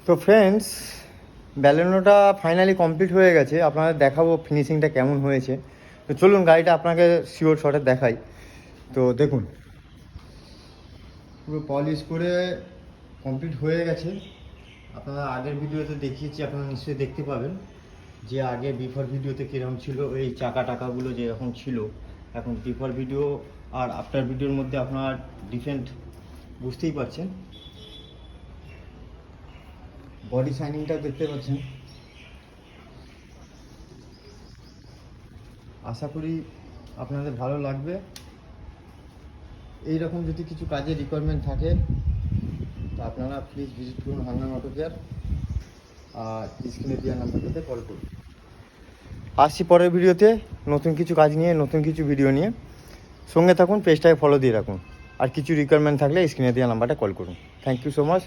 তো friends, ব্যালেনোটা finally complete হয়ে গেছে। আপনাদের দেখাবো ফিনিশিংটা কেমন হয়েছে। তো চলুন গাড়িটা আপনাকে শিওর শটে দেখাই। তো দেখুন, পুরো পলিশ করে কমপ্লিট হয়ে গেছে। আপনারা আগের ভিডিওতে দেখিয়েছি, আপনারা নিশ্চয়ই দেখতে পাবেন যে আগে বিফোর ভিডিওতে কীরকম ছিল, এই চাকা টাকাগুলো যেরকম ছিল। এখন বিফোর ভিডিও আর আফটার ভিডিওর মধ্যে আপনার ডিফারেন্ট বুঝতেই পারছেন। বডি শাইনিংটাও দেখতে পাচ্ছেন। আশা করি আপনাদের ভালো লাগবে। এই রকম যদি কিছু কাজের রিকোয়ারমেন্ট থাকে তো আপনারা প্লিজ ভিজিট করুন হান্নান অটো কেয়ার, আর স্ক্রিনে দেওয়া নাম্বারটাতে কল করুন। আসছি পরের ভিডিওতে নতুন কিছু কাজ নিয়ে, নতুন কিছু ভিডিও নিয়ে। সঙ্গে থাকুন, পেজটাকে ফলো দিয়ে রাখুন। আর কিছু রিকোয়ারমেন্ট থাকলে স্ক্রিনে দেওয়া নাম্বারটা কল করুন। Thank you so much.